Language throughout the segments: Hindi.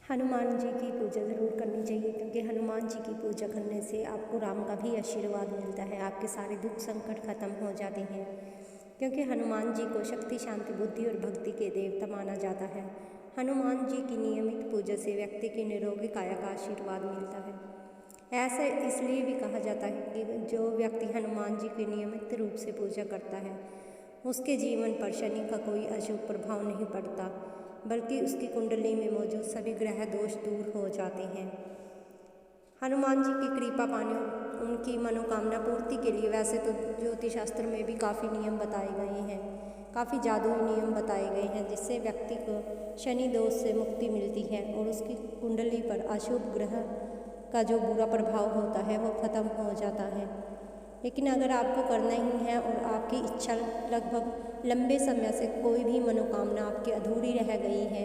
हनुमान जी की पूजा ज़रूर करनी चाहिए, क्योंकि हनुमान जी की पूजा करने से आपको राम का भी आशीर्वाद मिलता है। आपके सारे दुख संकट खत्म हो जाते हैं, क्योंकि हनुमान जी को शक्ति, शांति, बुद्धि और भक्ति के देवता माना जाता है। हनुमान जी की नियमित पूजा से व्यक्ति की निरोगी काया का आशीर्वाद मिलता है। ऐसा इसलिए भी कहा जाता है कि जो व्यक्ति हनुमान जी की नियमित रूप से पूजा करता है, उसके जीवन पर शनि का कोई अशुभ प्रभाव नहीं पड़ता, बल्कि उसकी कुंडली में मौजूद सभी ग्रह दोष दूर हो जाते हैं। हनुमान जी की कृपा पाने और उनकी मनोकामना पूर्ति के लिए वैसे तो ज्योतिष शास्त्र में भी काफ़ी नियम बताए गए हैं, काफ़ी जादुई नियम बताए गए हैं, जिससे व्यक्ति को शनि दोष से मुक्ति मिलती है और उसकी कुंडली पर अशुभ ग्रह का जो बुरा प्रभाव होता है वो खत्म हो जाता है। लेकिन अगर आपको करना ही है और आपकी इच्छा लगभग लंबे समय से कोई भी मनोकामना आपकी अधूरी रह गई है,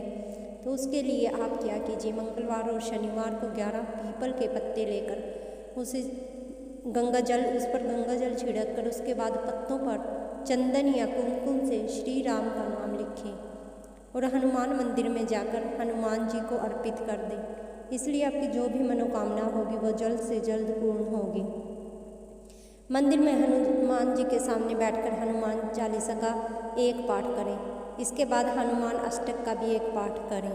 तो उसके लिए आप क्या कीजिए, मंगलवार और शनिवार को 11 पीपल के पत्ते लेकर उस पर गंगा जल छिड़क कर उसके बाद पत्तों पर चंदन या कुमकुम से श्री राम का नाम लिखें और हनुमान मंदिर में जाकर हनुमान जी को अर्पित कर दें। इसलिए आपकी जो भी मनोकामना होगी वो जल्द से जल्द पूर्ण होगी। मंदिर में हनुमान जी के सामने बैठकर हनुमान चालीसा का एक पाठ करें। इसके बाद हनुमान अष्टक का भी एक पाठ करें।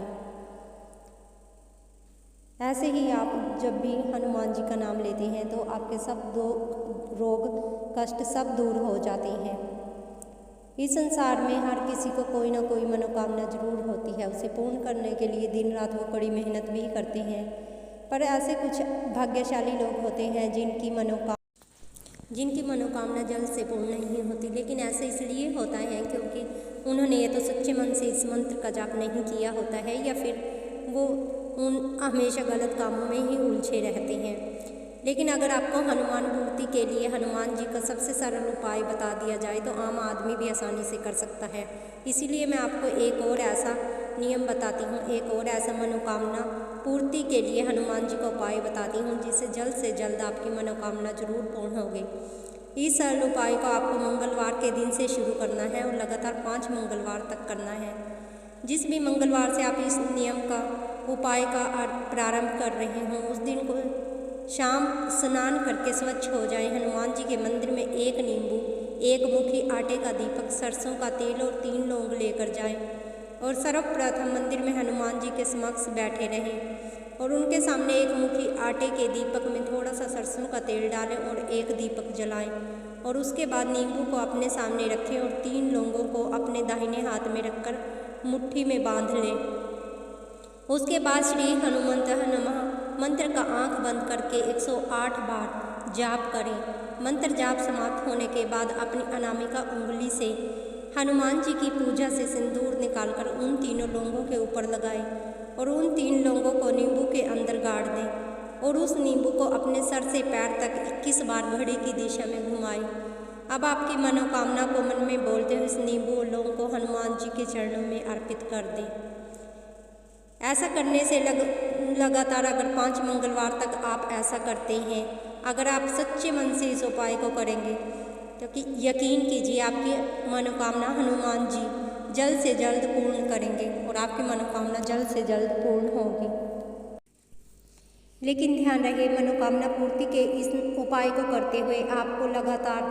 ऐसे ही आप जब भी हनुमान जी का नाम लेते हैं तो आपके सब रोग कष्ट सब दूर हो जाते हैं। इस संसार में हर किसी को कोई ना कोई मनोकामना जरूर होती है। उसे पूर्ण करने के लिए दिन रात वो कड़ी मेहनत भी करते हैं, पर ऐसे कुछ भाग्यशाली लोग होते हैं जिनकी मनोकामना जल्द से पूर्ण नहीं होती। लेकिन ऐसा इसलिए होता है क्योंकि उन्होंने ये तो सच्चे मन से इस मंत्र का जाप नहीं किया होता है, या फिर वो हमेशा गलत कामों में ही उलझे रहते हैं। लेकिन अगर आपको हनुमान पूर्ति के लिए हनुमान जी का सबसे सरल उपाय बता दिया जाए तो आम आदमी भी आसानी से कर सकता है। इसीलिए मैं आपको एक और ऐसा नियम बताती हूँ, एक और ऐसा मनोकामना पूर्ति के लिए हनुमान जी का उपाय बताती हूँ, जिससे जल्द से जल्द आपकी मनोकामना जरूर पूर्ण होगी। इस सरल उपाय को आपको मंगलवार के दिन से शुरू करना है और लगातार 5 मंगलवार तक करना है। जिस भी मंगलवार से आप इस नियम का उपाय का प्रारंभ कर रहे हों, उस दिन को शाम स्नान करके स्वच्छ हो जाएं। हनुमान जी के मंदिर में 1 नींबू, 1 मुट्ठी आटे का दीपक, सरसों का तेल और 3 लौंग लेकर जाएं और सर्वप्रथम मंदिर में हनुमान जी के समक्ष बैठे रहें और उनके सामने 1 मुट्ठी आटे के दीपक में थोड़ा सा सरसों का तेल डालें और 1 दीपक जलाएं और उसके बाद नींबू को अपने सामने रखें और 3 लौंगों को अपने दाहिने हाथ में रखकर मुट्ठी में बांध लें। उसके बाद श्री हनुमंतः नमः मंत्र का आंख बंद करके 108 बार जाप करें। मंत्र जाप समाप्त होने के बाद अपनी अनामिका उंगली से हनुमान जी की पूजा से सिंदूर निकालकर उन 3 लौंगों के ऊपर लगाएं और उन 3 लौंगों को नींबू के अंदर गाड़ दें और उस नींबू को अपने सर से पैर तक 21 बार घड़ी की दिशा में घुमाएं। अब आपकी मनोकामना को मन में बोलते हुए इस नींबू और लौंग को हनुमान जी के चरणों में अर्पित कर दें। ऐसा करने से लगातार अगर 5 मंगलवार तक आप ऐसा करते हैं, अगर आप सच्चे मन से इस उपाय को करेंगे, क्योंकि यकीन कीजिए आपकी मनोकामना हनुमान जी जल्द से जल्द पूर्ण करेंगे और आपकी मनोकामना जल्द से जल्द पूर्ण होगी। लेकिन ध्यान रहे, मनोकामना पूर्ति के इस उपाय को करते हुए आपको लगातार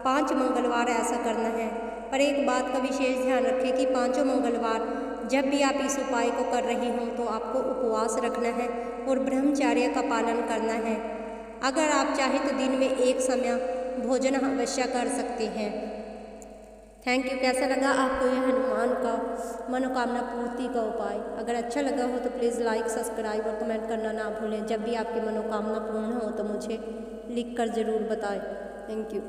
5 मंगलवार ऐसा करना है। पर एक बात का विशेष ध्यान रखें कि 5 मंगलवार जब भी आप इस उपाय को कर रहे हों तो आपको उपवास रखना है और ब्रह्मचर्य का पालन करना है। अगर आप चाहें तो दिन में 1 समय भोजन अवश्य कर सकते हैं। Thank you. कैसा लगा आपको यह हनुमान का मनोकामना पूर्ति का उपाय? अगर अच्छा लगा हो तो प्लीज़ लाइक, सब्सक्राइब और कमेंट करना ना भूलें। जब भी आपकी मनोकामना पूर्ण हो तो मुझे लिख कर ज़रूर बताएं। Thank you.